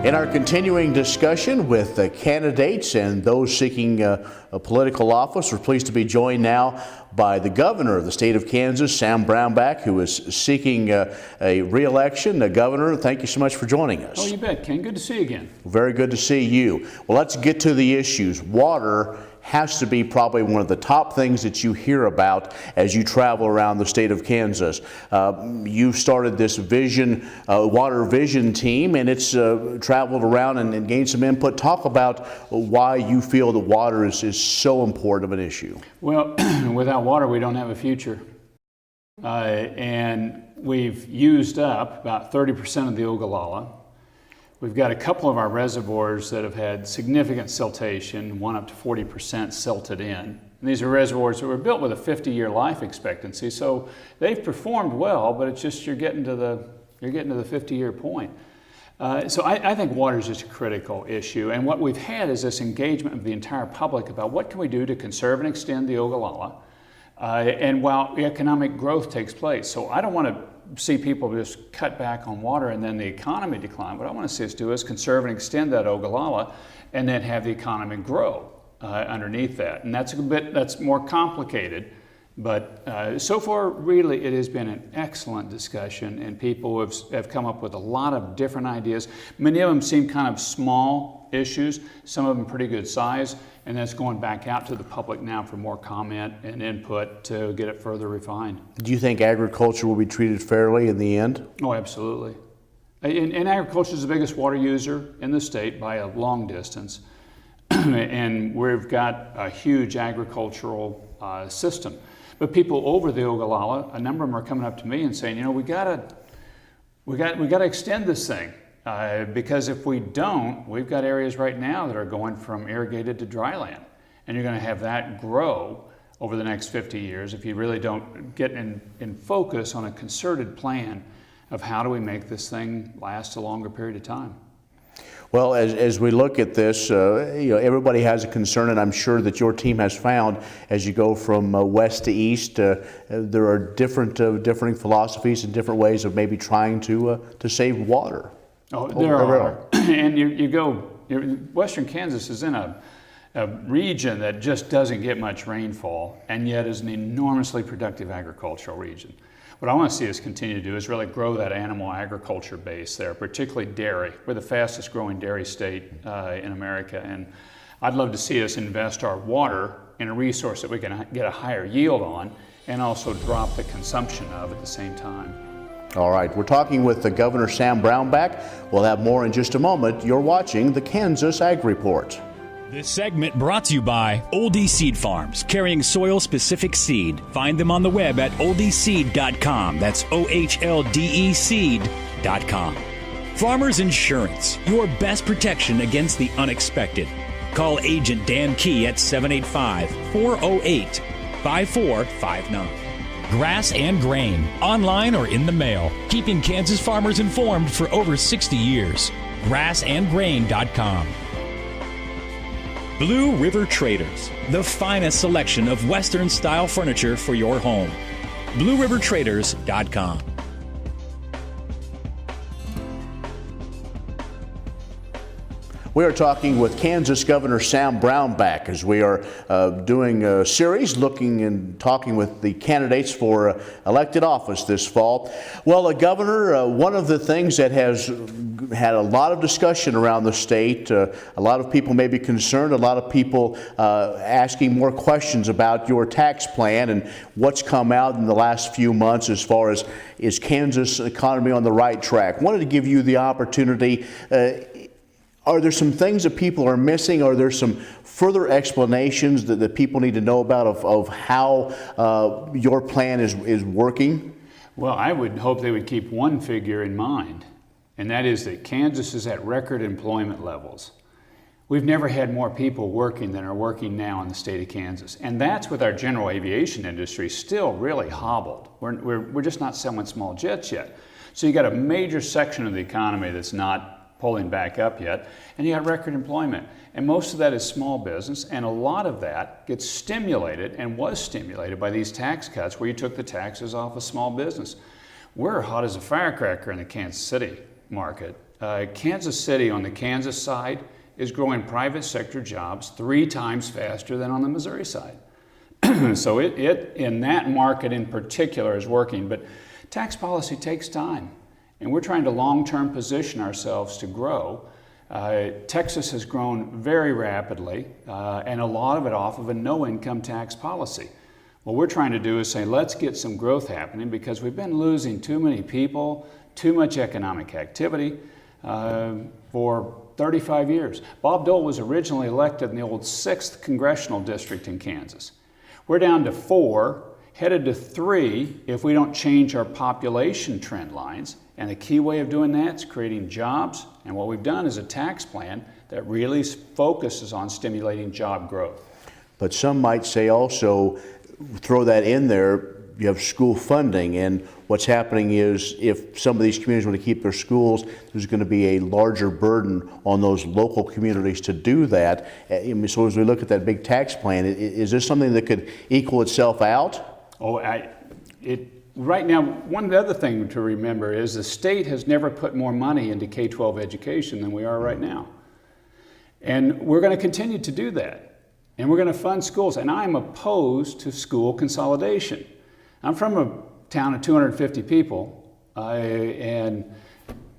In our continuing discussion with the candidates and those seeking a political office, we're pleased to be joined now by the governor of the state of Kansas, Sam Brownback, who is seeking a re-election. Governor, thank you so much for joining us. Oh, you bet, Ken. Good to see you again. Very good to see you. Well, let's get to the issues. Water has to be probably one of the top things that you hear about as you travel around the state of Kansas. You've started this water vision team, and it's traveled around and gained some input. Talk about why you feel that water is so important of an issue. Well, without water, we don't have a future. And we've used up about 30% of the Ogallala. We've got a couple of our reservoirs that have had significant siltation, one up to 40% silted in. And these are reservoirs that were built with a 50-year life expectancy, so they've performed well, but it's just you're getting to the 50-year point. So I think water is just a critical issue, and what we've had is this engagement of the entire public about what can we do to conserve and extend the Ogallala, and while economic growth takes place. So I don't want to see people just cut back on water and then the economy decline. What I want to see us do is conserve and extend that Ogallala and then have the economy grow underneath that. And that's more complicated, but so far really it has been an excellent discussion, and people have come up with a lot of different ideas. Many of them seem kind of small issues, some of them pretty good size, and that's going back out to the public now for more comment and input to get it further refined. Do you think agriculture will be treated fairly in the end? Oh, absolutely. And agriculture is the biggest water user in the state by a long distance. And we've got a huge agricultural system. But people over the Ogallala, a number of them are coming up to me and saying, you know, we gotta extend this thing. Because if we don't, we've got areas right now that are going from irrigated to dry land. And you're going to have that grow over the next 50 years if you really don't get in focus on a concerted plan of how do we make this thing last a longer period of time. Well, as we look at this, everybody has a concern, and I'm sure that your team has found as you go from west to east, there are differing philosophies and different ways of maybe trying to save water. Oh, there are. And Western Kansas is in a region that just doesn't get much rainfall, and yet is an enormously productive agricultural region. What I want to see us continue to do is really grow that animal agriculture base there, particularly dairy. We're the fastest growing dairy state in America, and I'd love to see us invest our water in a resource that we can get a higher yield on and also drop the consumption of at the same time. All right, we're talking with the Governor Sam Brownback. We'll have more in just a moment. You're watching the Kansas Ag Report. This segment brought to you by Oldie Seed Farms, carrying soil-specific seed. Find them on the web at oldieseed.com. That's OHLDE seed.com. Farmers Insurance, your best protection against the unexpected. Call Agent Dan Key at 785-408-5459. Grass and Grain, online or in the mail, keeping Kansas farmers informed for over 60 years. grassandgrain.com. Blue River Traders, the finest selection of Western-style furniture for your home. BlueRiverTraders.com. We are talking with Kansas Governor Sam Brownback as we are doing a series looking and talking with the candidates for elected office this fall. Well, Governor, one of the things that has had a lot of discussion around the state, a lot of people may be concerned, a lot of people asking more questions about your tax plan and what's come out in the last few months as far as is Kansas economy on the right track. Wanted to give you the opportunity. Are there some things that people are missing? Are there some further explanations that people need to know about of how your plan is working? Well, I would hope they would keep one figure in mind, and that is that Kansas is at record employment levels. We've never had more people working than are working now in the state of Kansas. And that's with our general aviation industry still really hobbled. We're just not selling small jets yet. So you got a major section of the economy that's not pulling back up yet, and you got record employment. And most of that is small business, and a lot of that gets stimulated and was stimulated by these tax cuts where you took the taxes off of small business. We're hot as a firecracker in the Kansas City market, Kansas City on the Kansas side is growing private sector jobs 3 times faster than on the Missouri side. So it in that market in particular is working, but tax policy takes time, and we're trying to long-term position ourselves to grow. Texas has grown very rapidly, and a lot of it off of a no-income tax policy. What we're trying to do is say, let's get some growth happening, because we've been losing too many people, too much economic activity for 35 years. Bob Dole was originally elected in the old 6th Congressional District in Kansas. We're down to 4, headed to 3 if we don't change our population trend lines. And the key way of doing that is creating jobs. And what we've done is a tax plan that really focuses on stimulating job growth. But some might say also, throw that in there, you have school funding, and what's happening is if some of these communities want to keep their schools, there's going to be a larger burden on those local communities to do that. So as we look at that big tax plan, is this something that could equal itself out? Oh, right now, one other thing to remember is the state has never put more money into K-12 education than we are right now. And we're going to continue to do that. And we're going to fund schools. And I'm opposed to school consolidation. I'm from a town of 250 people, and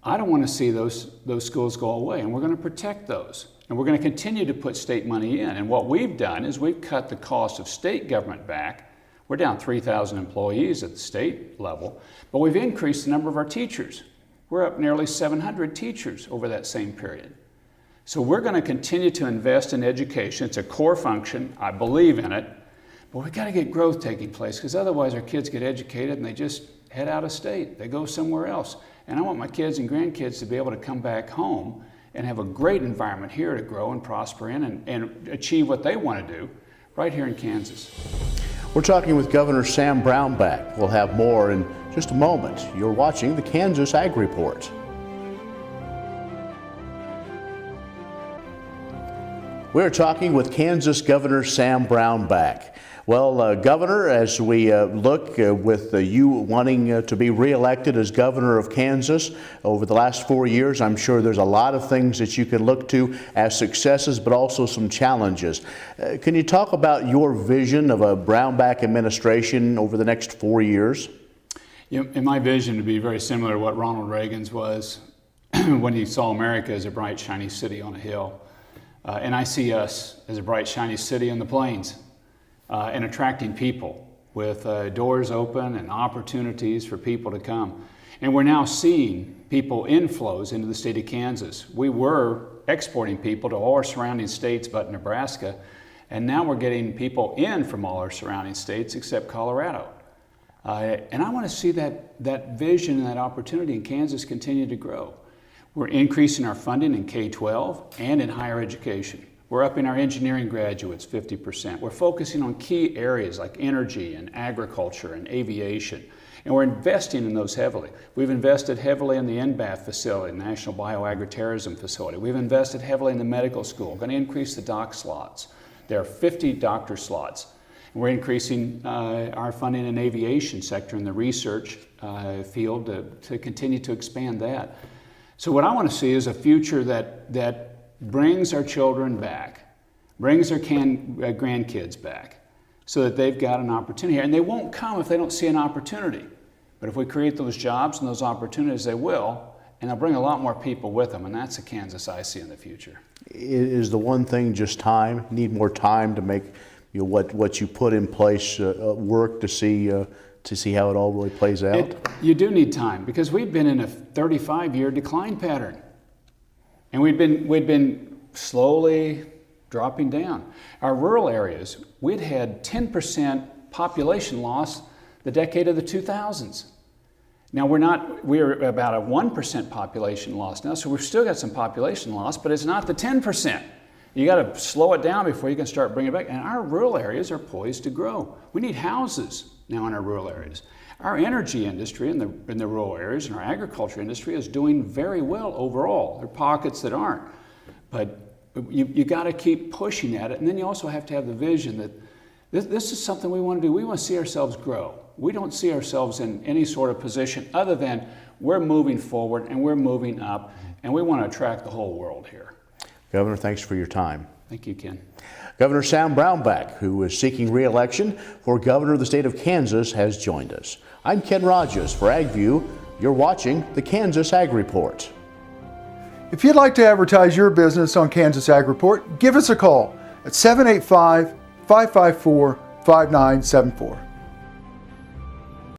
I don't want to see those schools go away, and we're going to protect those. And we're going to continue to put state money in. And what we've done is we've cut the cost of state government back. We're down 3,000 employees at the state level, but we've increased the number of our teachers. We're up nearly 700 teachers over that same period. So we're going to continue to invest in education. It's a core function. I believe in it. But we've got to get growth taking place, because otherwise our kids get educated and they just head out of state. They go somewhere else. And I want my kids and grandkids to be able to come back home and have a great environment here to grow and prosper in and achieve what they want to do right here in Kansas. We're talking with Governor Sam Brownback. We'll have more in just a moment. You're watching the Kansas Ag Report. We're talking with Kansas Governor Sam Brownback. Well, Governor, as we look with you wanting to be reelected as governor of Kansas over the last 4 years, I'm sure there's a lot of things that you can look to as successes, but also some challenges. Can you talk about your vision of a Brownback administration over the next 4 years? You know, in my vision, to be very similar to what Ronald Reagan's was when he saw America as a bright, shiny city on a hill. And I see us as a bright, shiny city on the plains. And attracting people with doors open and opportunities for people to come. And we're now seeing people inflows into the state of Kansas. We were exporting people to all our surrounding states but Nebraska, and now we're getting people in from all our surrounding states except Colorado. And I want to see that vision and that opportunity in Kansas continue to grow. We're increasing our funding in K-12 and in higher education. We're upping our engineering graduates 50%. We're focusing on key areas like energy and agriculture and aviation, and we're investing in those heavily. We've invested heavily in the NBAF facility, National Bioagritourism Facility. We've invested heavily in the medical school. We're going to increase the doc slots. There are 50 doctor slots. And we're increasing our funding in the aviation sector in the research field to continue to expand that. So what I want to see is a future that brings our children back, brings our grandkids back, so that they've got an opportunity here. And they won't come if they don't see an opportunity. But if we create those jobs and those opportunities, they will, and they'll bring a lot more people with them, and that's the Kansas I see in the future. Is the one thing just time? You need more time to make what you put in place work to see how it all really plays out? You do need time, because we've been in a 35-year decline pattern. And we'd been slowly dropping down. Our rural areas, we'd had 10% population loss the decade of the 2000s. Now we're about a 1% population loss now, so we've still got some population loss, but it's not the 10%. You got to slow it down before you can start bringing it back. And our rural areas are poised to grow. We need houses now in our rural areas. Our energy industry in the rural areas and our agriculture industry is doing very well overall. There are pockets that aren't. But you got to keep pushing at it. And then you also have to have the vision that this is something we want to do. We want to see ourselves grow. We don't see ourselves in any sort of position other than we're moving forward and we're moving up. and we want to attract the whole world here. Governor, thanks for your time. Thank you, Ken. Governor Sam Brownback, who is seeking re-election for governor of the state of Kansas, has joined us. I'm Ken Rogers for AgView. You're watching the Kansas Ag Report. If you'd like to advertise your business on Kansas Ag Report, give us a call at 785-554-5974.